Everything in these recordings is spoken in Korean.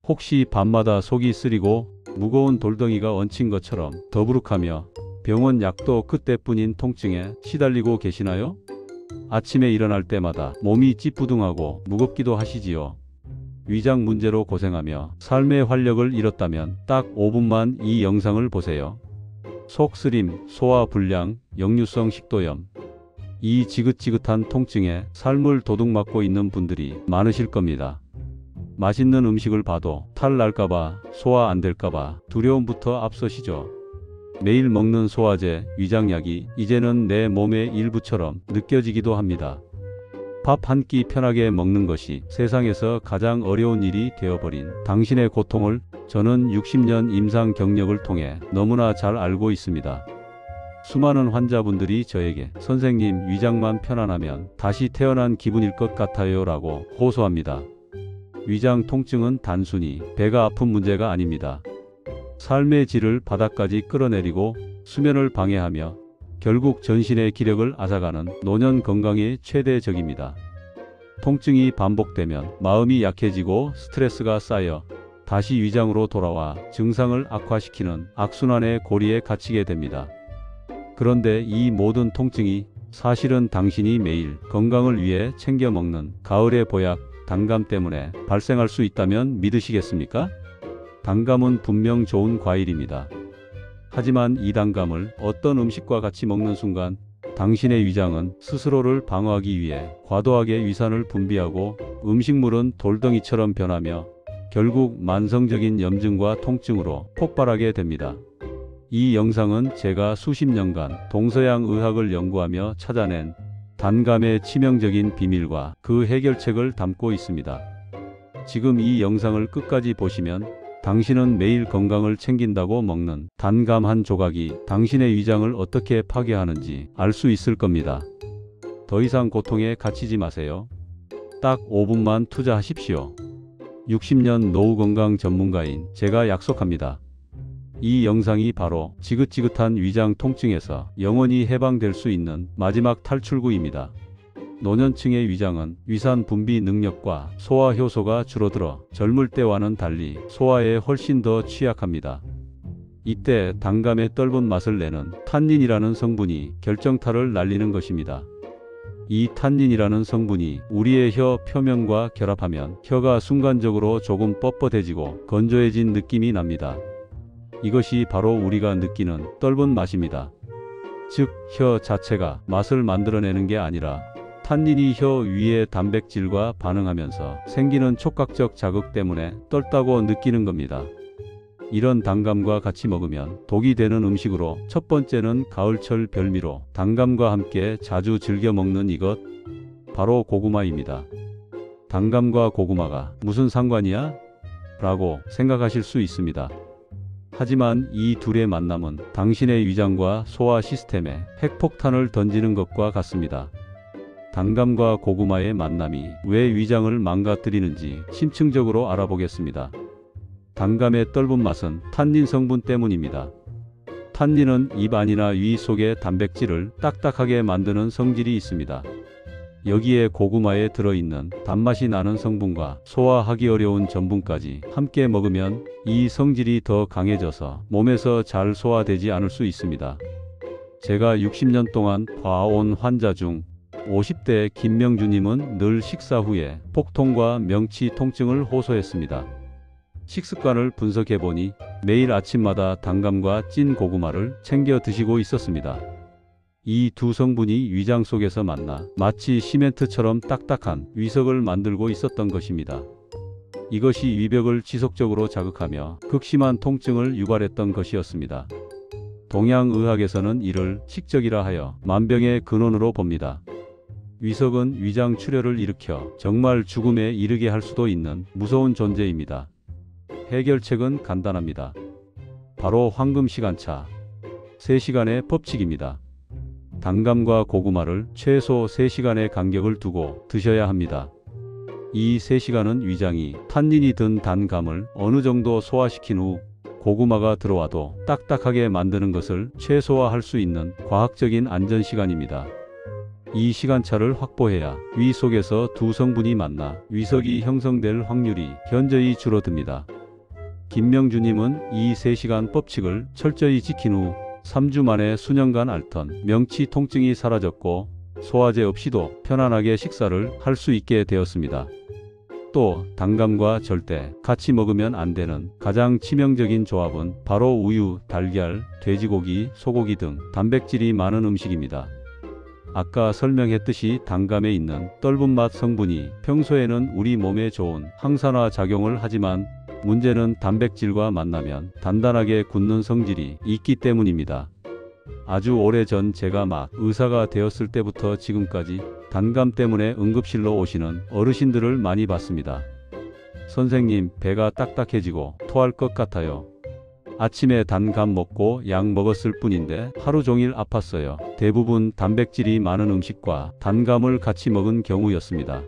혹시 밤마다 속이 쓰리고 무거운 돌덩이가 얹힌 것처럼 더부룩하며 병원 약도 그때뿐인 통증에 시달리고 계시나요? 아침에 일어날 때마다 몸이 찌뿌둥하고 무겁기도 하시지요. 위장 문제로 고생하며 삶의 활력을 잃었다면 딱 5분만 이 영상을 보세요. 속쓰림, 소화불량, 역류성 식도염. 이 지긋지긋한 통증에 삶을 도둑맞고 있는 분들이 많으실 겁니다. 맛있는 음식을 봐도 탈 날까봐, 소화 안 될까봐 두려움부터 앞서시죠. 매일 먹는 소화제, 위장약이 이제는 내 몸의 일부처럼 느껴지기도 합니다. 밥 한 끼 편하게 먹는 것이 세상에서 가장 어려운 일이 되어버린 당신의 고통을 저는 60년 임상 경력을 통해 너무나 잘 알고 있습니다. 수많은 환자분들이 저에게 선생님 위장만 편안하면 다시 태어난 기분일 것 같아요 라고 호소합니다. 위장 통증은 단순히 배가 아픈 문제가 아닙니다. 삶의 질을 바닥까지 끌어내리고 수면을 방해하며 결국 전신의 기력을 앗아가는 노년 건강의 최대 적입니다. 통증이 반복되면 마음이 약해지고 스트레스가 쌓여 다시 위장으로 돌아와 증상을 악화시키는 악순환의 고리에 갇히게 됩니다. 그런데 이 모든 통증이 사실은 당신이 매일 건강을 위해 챙겨 먹는 가을의 보약 단감 때문에 발생할 수 있다면 믿으시겠습니까? 단감은 분명 좋은 과일입니다. 하지만 이 단감을 어떤 음식과 같이 먹는 순간 당신의 위장은 스스로를 방어하기 위해 과도하게 위산을 분비하고 음식물은 돌덩이처럼 변하며 결국 만성적인 염증과 통증으로 폭발하게 됩니다. 이 영상은 제가 수십 년간 동서양 의학을 연구하며 찾아낸 단감의 치명적인 비밀과 그 해결책을 담고 있습니다. 지금 이 영상을 끝까지 보시면 당신은 매일 건강을 챙긴다고 먹는 단감 한 조각이 당신의 위장을 어떻게 파괴하는지 알 수 있을 겁니다. 더 이상 고통에 갇히지 마세요. 딱 5분만 투자하십시오. 60년 노후 건강 전문가인 제가 약속합니다. 이 영상이 바로 지긋지긋한 위장 통증에서 영원히 해방될 수 있는 마지막 탈출구입니다. 노년층의 위장은 위산 분비 능력과 소화 효소가 줄어들어 젊을 때와는 달리 소화에 훨씬 더 취약합니다. 이때 단감의 떫은 맛을 내는 탄닌이라는 성분이 결정타를 날리는 것입니다. 이 탄닌이라는 성분이 우리의 혀 표면과 결합하면 혀가 순간적으로 조금 뻣뻣해지고 건조해진 느낌이 납니다. 이것이 바로 우리가 느끼는 떫은 맛입니다. 즉, 혀 자체가 맛을 만들어내는 게 아니라 탄닌이 혀 위의 단백질과 반응하면서 생기는 촉각적 자극 때문에 떫다고 느끼는 겁니다. 이런 단감과 같이 먹으면 독이 되는 음식으로 첫 번째는 가을철 별미로 단감과 함께 자주 즐겨 먹는 이것, 바로 고구마입니다. 단감과 고구마가 무슨 상관이야? 라고 생각하실 수 있습니다. 하지만 이 둘의 만남은 당신의 위장과 소화 시스템에 핵폭탄을 던지는 것과 같습니다. 단감과 고구마의 만남이 왜 위장을 망가뜨리는지 심층적으로 알아보겠습니다. 단감의 떫은 맛은 탄닌 성분 때문입니다. 탄닌은 입 안이나 위 속의 단백질을 딱딱하게 만드는 성질이 있습니다. 여기에 고구마에 들어있는 단맛이 나는 성분과 소화하기 어려운 전분까지 함께 먹으면 이 성질이 더 강해져서 몸에서 잘 소화되지 않을 수 있습니다. 제가 60년 동안 봐온 환자 중 50대 김명주님은 늘 식사 후에 복통과 명치 통증을 호소했습니다. 식습관을 분석해보니 매일 아침마다 단감과 찐 고구마를 챙겨 드시고 있었습니다. 이 두 성분이 위장 속에서 만나 마치 시멘트처럼 딱딱한 위석을 만들고 있었던 것입니다. 이것이 위벽을 지속적으로 자극하며 극심한 통증을 유발했던 것이었습니다. 동양의학에서는 이를 식적이라 하여 만병의 근원으로 봅니다. 위석은 위장 출혈을 일으켜 정말 죽음에 이르게 할 수도 있는 무서운 존재입니다. 해결책은 간단합니다. 바로 황금시간차, 3시간의 법칙입니다. 단감과 고구마를 최소 3시간의 간격을 두고 드셔야 합니다. 이 3시간은 위장이 탄닌이 든 단감을 어느 정도 소화시킨 후 고구마가 들어와도 딱딱하게 만드는 것을 최소화할 수 있는 과학적인 안전시간입니다. 이 시간차를 확보해야 위 속에서 두 성분이 만나 위석이 형성될 확률이 현저히 줄어듭니다. 김명주님은 이 3시간 법칙을 철저히 지킨 후 3주 만에 수년간 앓던 명치 통증이 사라졌고 소화제 없이도 편안하게 식사를 할 수 있게 되었습니다. 또 단감과 절대 같이 먹으면 안 되는 가장 치명적인 조합은 바로 우유, 달걀, 돼지고기, 소고기 등 단백질이 많은 음식입니다. 아까 설명했듯이 단감에 있는 떫은 맛 성분이 평소에는 우리 몸에 좋은 항산화 작용을 하지만 문제는 단백질과 만나면 단단하게 굳는 성질이 있기 때문입니다. 아주 오래전 제가 막 의사가 되었을 때부터 지금까지 단감 때문에 응급실로 오시는 어르신들을 많이 봤습니다. 선생님, 배가 딱딱해지고 토할 것 같아요. 아침에 단감 먹고 약 먹었을 뿐인데 하루 종일 아팠어요. 대부분 단백질이 많은 음식과 단감을 같이 먹은 경우였습니다.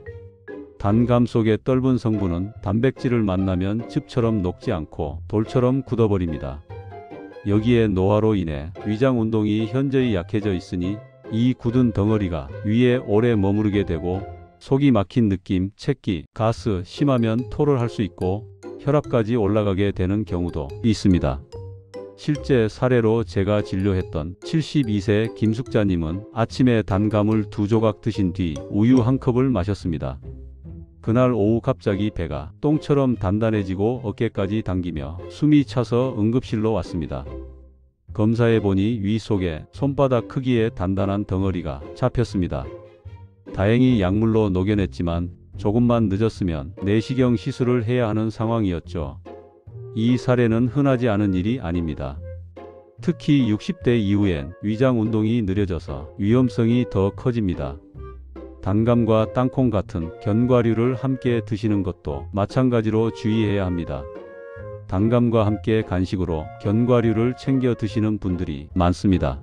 단감 속의 떫은 성분은 단백질을 만나면 즙처럼 녹지 않고 돌처럼 굳어버립니다. 여기에 노화로 인해 위장 운동이 현저히 약해져 있으니 이 굳은 덩어리가 위에 오래 머무르게 되고 속이 막힌 느낌, 체기, 가스, 심하면 토를 할 수 있고 혈압까지 올라가게 되는 경우도 있습니다. 실제 사례로 제가 진료했던 72세 김숙자님은 아침에 단감을 2조각 드신 뒤 우유 1컵을 마셨습니다. 그날 오후 갑자기 배가 똥처럼 단단해지고 어깨까지 당기며 숨이 차서 응급실로 왔습니다. 검사해 보니 위 속에 손바닥 크기의 단단한 덩어리가 잡혔습니다. 다행히 약물로 녹여냈지만 조금만 늦었으면 내시경 시술을 해야 하는 상황이었죠. 이 사례는 흔하지 않은 일이 아닙니다. 특히 60대 이후엔 위장 운동이 느려져서 위험성이 더 커집니다. 단감과 땅콩 같은 견과류를 함께 드시는 것도 마찬가지로 주의해야 합니다. 단감과 함께 간식으로 견과류를 챙겨 드시는 분들이 많습니다.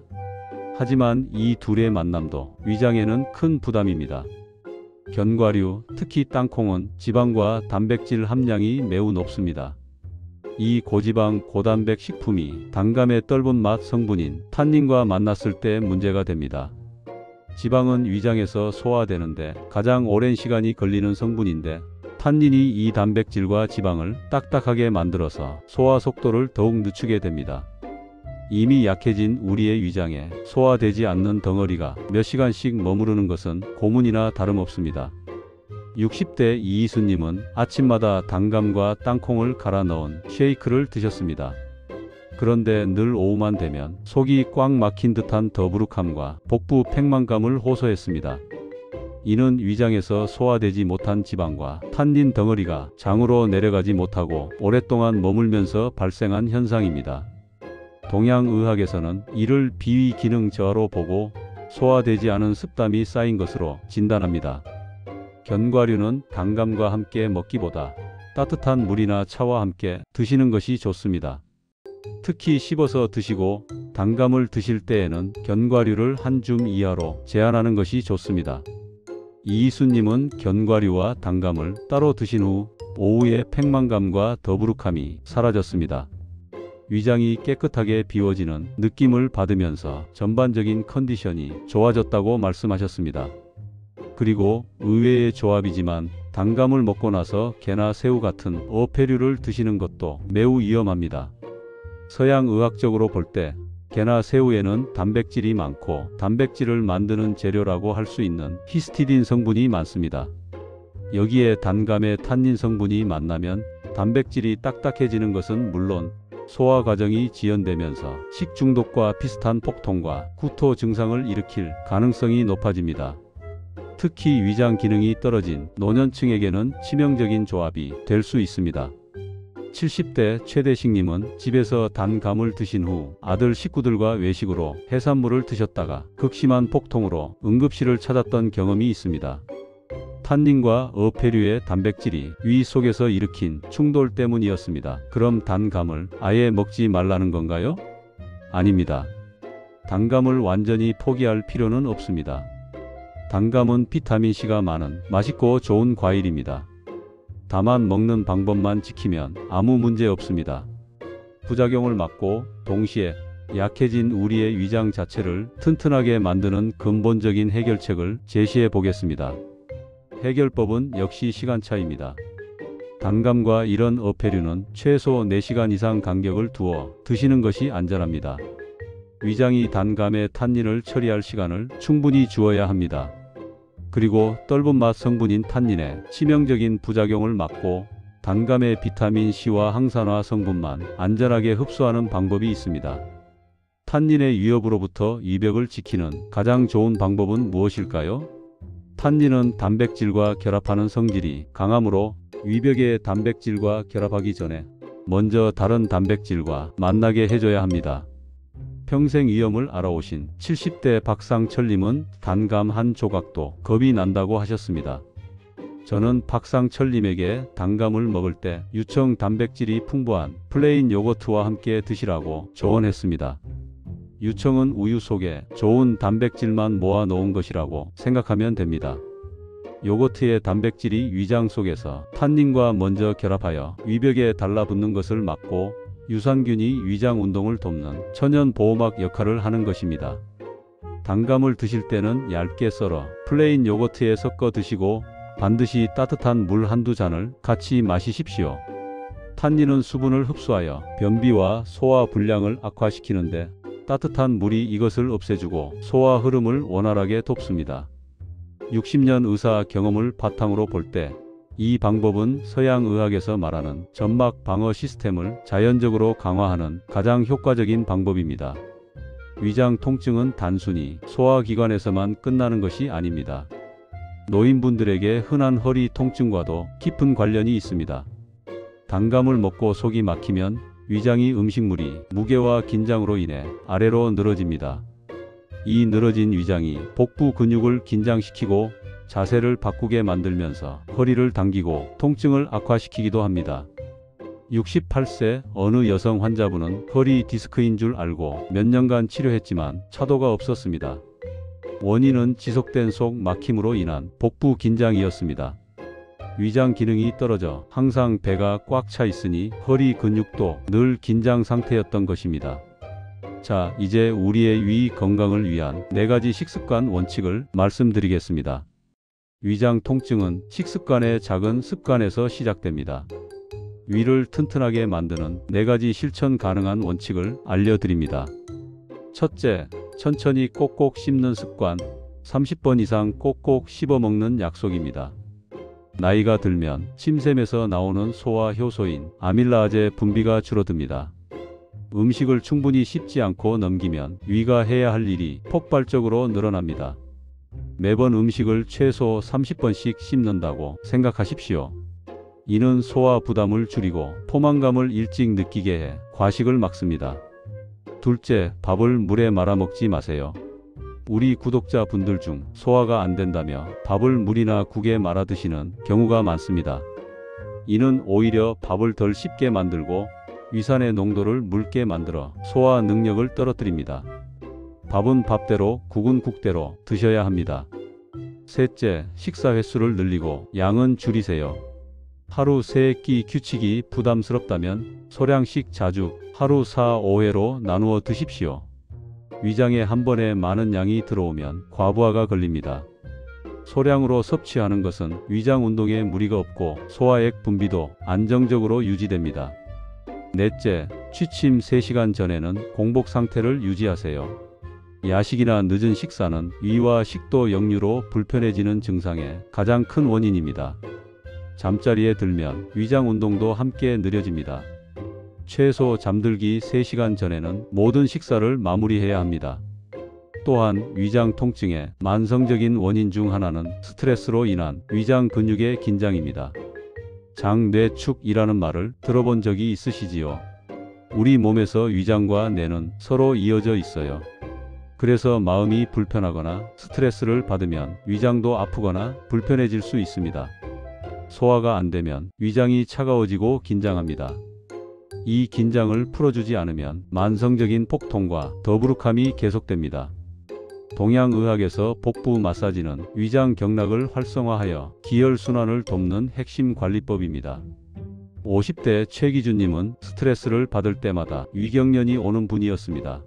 하지만 이 둘의 만남도 위장에는 큰 부담입니다. 견과류, 특히 땅콩은 지방과 단백질 함량이 매우 높습니다. 이 고지방, 고단백 식품이 단감의 떫은 맛 성분인 탄닌과 만났을 때 문제가 됩니다. 지방은 위장에서 소화되는데 가장 오랜 시간이 걸리는 성분인데 탄닌이 이 단백질과 지방을 딱딱하게 만들어서 소화 속도를 더욱 늦추게 됩니다. 이미 약해진 우리의 위장에 소화되지 않는 덩어리가 몇 시간씩 머무르는 것은 고문이나 다름없습니다. 60대 이희수님은 아침마다 단감과 땅콩을 갈아 넣은 쉐이크를 드셨습니다. 그런데 늘 오후만 되면 속이 꽉 막힌 듯한 더부룩함과 복부 팽만감을 호소했습니다. 이는 위장에서 소화되지 못한 지방과 탄닌 덩어리가 장으로 내려가지 못하고 오랫동안 머물면서 발생한 현상입니다. 동양의학에서는 이를 비위 기능 저하로 보고 소화되지 않은 습담이 쌓인 것으로 진단합니다. 견과류는 단감과 함께 먹기보다 따뜻한 물이나 차와 함께 드시는 것이 좋습니다. 특히 씹어서 드시고 단감을 드실 때에는 견과류를 한 줌 이하로 제한하는 것이 좋습니다. 이희수님은 견과류와 단감을 따로 드신 후 오후에 팽만감과 더부룩함이 사라졌습니다. 위장이 깨끗하게 비워지는 느낌을 받으면서 전반적인 컨디션이 좋아졌다고 말씀하셨습니다. 그리고 의외의 조합이지만 단감을 먹고 나서 게나 새우 같은 어패류를 드시는 것도 매우 위험합니다. 서양 의학적으로 볼 때 게나 새우에는 단백질이 많고 단백질을 만드는 재료라고 할 수 있는 히스티딘 성분이 많습니다. 여기에 단감의 탄닌 성분이 만나면 단백질이 딱딱해지는 것은 물론 소화 과정이 지연되면서 식중독과 비슷한 폭통과 구토 증상을 일으킬 가능성이 높아집니다. 특히 위장 기능이 떨어진 노년층에게는 치명적인 조합이 될 수 있습니다. 70대 최대식님은 집에서 단감을 드신 후 아들 식구들과 외식으로 해산물을 드셨다가 극심한 폭통으로 응급실을 찾았던 경험이 있습니다. 탄닌과 어패류의 단백질이 위 속에서 일으킨 충돌 때문이었습니다. 그럼 단감을 아예 먹지 말라는 건가요? 아닙니다. 단감을 완전히 포기할 필요는 없습니다. 단감은 비타민C가 많은 맛있고 좋은 과일입니다. 다만 먹는 방법만 지키면 아무 문제 없습니다. 부작용을 막고 동시에 약해진 우리의 위장 자체를 튼튼하게 만드는 근본적인 해결책을 제시해 보겠습니다. 해결법은 역시 시간차입니다. 단감과 이런 어패류는 최소 4시간 이상 간격을 두어 드시는 것이 안전합니다. 위장이 단감의 탄닌을 처리할 시간을 충분히 주어야 합니다. 그리고 떫은 맛 성분인 탄닌의 치명적인 부작용을 막고 단감의 비타민 C와 항산화 성분만 안전하게 흡수하는 방법이 있습니다. 탄닌의 위협으로부터 위벽을 지키는 가장 좋은 방법은 무엇일까요? 탄닌은 단백질과 결합하는 성질이 강하므로 위벽의 단백질과 결합하기 전에 먼저 다른 단백질과 만나게 해줘야 합니다. 평생 위험을 알아오신 70대 박상철님은 단감 한 조각도 겁이 난다고 하셨습니다. 저는 박상철님에게 단감을 먹을 때 유청 단백질이 풍부한 플레인 요거트와 함께 드시라고 조언했습니다. 유청은 우유 속에 좋은 단백질만 모아 놓은 것이라고 생각하면 됩니다. 요거트의 단백질이 위장 속에서 탄닌과 먼저 결합하여 위벽에 달라붙는 것을 막고 유산균이 위장 운동을 돕는 천연 보호막 역할을 하는 것입니다. 단감을 드실 때는 얇게 썰어 플레인 요거트에 섞어 드시고 반드시 따뜻한 물 한두 잔을 같이 마시십시오. 탄닌은 수분을 흡수하여 변비와 소화 불량을 악화시키는데 따뜻한 물이 이것을 없애주고 소화 흐름을 원활하게 돕습니다. 60년 의사 경험을 바탕으로 볼 때 이 방법은 서양 의학에서 말하는 점막 방어 시스템을 자연적으로 강화하는 가장 효과적인 방법입니다. 위장 통증은 단순히 소화기관에서만 끝나는 것이 아닙니다. 노인분들에게 흔한 허리 통증과도 깊은 관련이 있습니다. 단감을 먹고 속이 막히면 위장이 음식물이 무게와 긴장으로 인해 아래로 늘어집니다. 이 늘어진 위장이 복부 근육을 긴장시키고 자세를 바꾸게 만들면서 허리를 당기고 통증을 악화시키기도 합니다. 68세 어느 여성 환자분은 허리 디스크인 줄 알고 몇 년간 치료했지만 차도가 없었습니다. 원인은 지속된 속 막힘으로 인한 복부 긴장이었습니다. 위장 기능이 떨어져 항상 배가 꽉 차 있으니 허리 근육도 늘 긴장 상태였던 것입니다. 자, 이제 우리의 위 건강을 위한 4가지 식습관 원칙을 말씀드리겠습니다. 위장 통증은 식습관의 작은 습관에서 시작됩니다. 위를 튼튼하게 만드는 4가지 실천 가능한 원칙을 알려드립니다. 첫째, 천천히 꼭꼭 씹는 습관. 30번 이상 꼭꼭 씹어 먹는 약속입니다. 나이가 들면 침샘에서 나오는 소화 효소인 아밀라아제 분비가 줄어듭니다. 음식을 충분히 씹지 않고 넘기면 위가 해야 할 일이 폭발적으로 늘어납니다. 매번 음식을 최소 30번씩 씹는다고 생각하십시오. 이는 소화 부담을 줄이고 포만감을 일찍 느끼게 해 과식을 막습니다. 둘째, 밥을 물에 말아 먹지 마세요. 우리 구독자분들 중 소화가 안 된다며 밥을 물이나 국에 말아 드시는 경우가 많습니다. 이는 오히려 밥을 덜 씹게 만들고 위산의 농도를 묽게 만들어 소화 능력을 떨어뜨립니다. 밥은 밥대로, 국은 국대로 드셔야 합니다. 셋째, 식사 횟수를 늘리고 양은 줄이세요. 하루 3끼 규칙이 부담스럽다면 소량씩 자주 하루 4, 5회로 나누어 드십시오. 위장에 한 번에 많은 양이 들어오면 과부하가 걸립니다. 소량으로 섭취하는 것은 위장 운동에 무리가 없고 소화액 분비도 안정적으로 유지됩니다. 넷째, 취침 3시간 전에는 공복 상태를 유지하세요. 야식이나 늦은 식사는 위와 식도 역류로 불편해지는 증상의 가장 큰 원인입니다. 잠자리에 들면 위장 운동도 함께 느려집니다. 최소 잠들기 3시간 전에는 모든 식사를 마무리해야 합니다. 또한 위장 통증의 만성적인 원인 중 하나는 스트레스로 인한 위장 근육의 긴장입니다. 장뇌축이라는 말을 들어본 적이 있으시지요? 우리 몸에서 위장과 뇌는 서로 이어져 있어요. 그래서 마음이 불편하거나 스트레스를 받으면 위장도 아프거나 불편해질 수 있습니다. 소화가 안 되면 위장이 차가워지고 긴장합니다. 이 긴장을 풀어주지 않으면 만성적인 복통과 더부룩함이 계속됩니다. 동양의학에서 복부 마사지는 위장 경락을 활성화하여 기혈순환을 돕는 핵심 관리법입니다. 50대 최기준님은 스트레스를 받을 때마다 위경련이 오는 분이었습니다.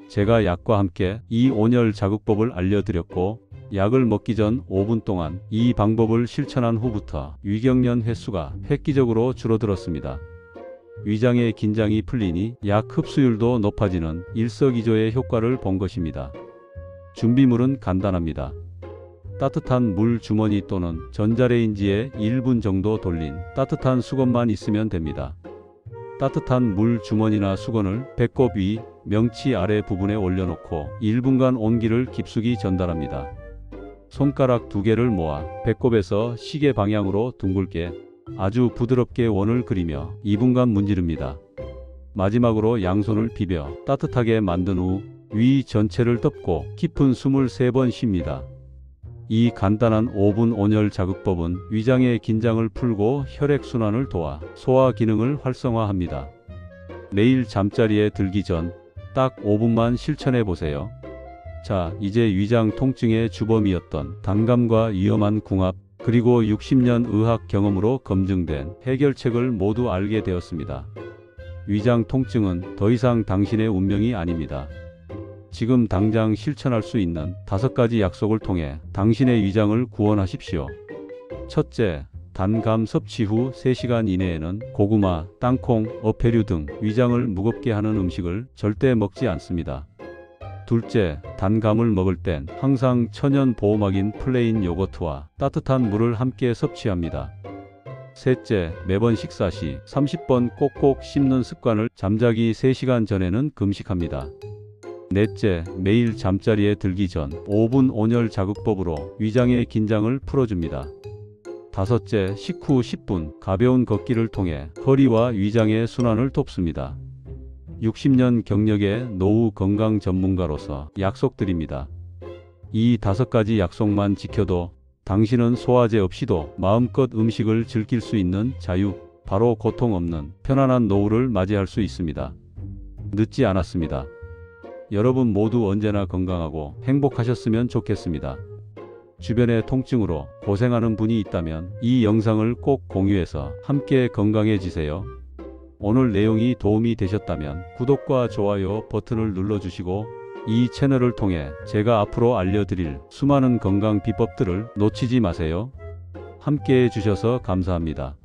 제가 약과 함께 이 온열 자극법을 알려드렸고 약을 먹기 전 5분 동안 이 방법을 실천한 후부터 위경련 횟수가 획기적으로 줄어들었습니다. 위장의 긴장이 풀리니 약 흡수율도 높아지는 일석이조의 효과를 본 것입니다. 준비물은 간단합니다. 따뜻한 물 주머니 또는 전자레인지에 1분 정도 돌린 따뜻한 수건만 있으면 됩니다. 따뜻한 물 주머니나 수건을 배꼽 위, 명치 아래 부분에 올려놓고 1분간 온기를 깊숙이 전달합니다. 손가락 2개를 모아 배꼽에서 시계 방향으로 둥글게 아주 부드럽게 원을 그리며 2분간 문지릅니다. 마지막으로 양손을 비벼 따뜻하게 만든 후 위 전체를 덮고 깊은 숨을 3번 쉽니다. 이 간단한 5분 온열 자극법은 위장의 긴장을 풀고 혈액순환을 도와 소화 기능을 활성화합니다. 매일 잠자리에 들기 전 딱 5분만 실천해 보세요. 자, 이제 위장 통증의 주범이었던 단감과 위험한 궁합, 그리고 60년 의학 경험으로 검증된 해결책을 모두 알게 되었습니다. 위장 통증은 더 이상 당신의 운명이 아닙니다. 지금 당장 실천할 수 있는 5가지 약속을 통해 당신의 위장을 구원하십시오. 첫째, 단감 섭취 후 3시간 이내에는 고구마, 땅콩, 어패류 등 위장을 무겁게 하는 음식을 절대 먹지 않습니다. 둘째, 단감을 먹을 땐 항상 천연 보호막인 플레인 요거트와 따뜻한 물을 함께 섭취합니다. 셋째, 매번 식사 시 30번 꼭꼭 씹는 습관을 잠자기 3시간 전에는 금식합니다. 넷째, 매일 잠자리에 들기 전 5분 온열 자극법으로 위장의 긴장을 풀어줍니다. 다섯째, 식후 10분 가벼운 걷기를 통해 허리와 위장의 순환을 돕습니다. 60년 경력의 노후 건강 전문가로서 약속드립니다. 이 5가지 약속만 지켜도 당신은 소화제 없이도 마음껏 음식을 즐길 수 있는 자유, 바로 고통 없는 편안한 노후를 맞이할 수 있습니다. 늦지 않았습니다. 여러분 모두 언제나 건강하고 행복하셨으면 좋겠습니다. 주변의 통증으로 고생하는 분이 있다면 이 영상을 꼭 공유해서 함께 건강해지세요. 오늘 내용이 도움이 되셨다면 구독과 좋아요 버튼을 눌러주시고 이 채널을 통해 제가 앞으로 알려드릴 수많은 건강 비법들을 놓치지 마세요. 함께 해주셔서 감사합니다.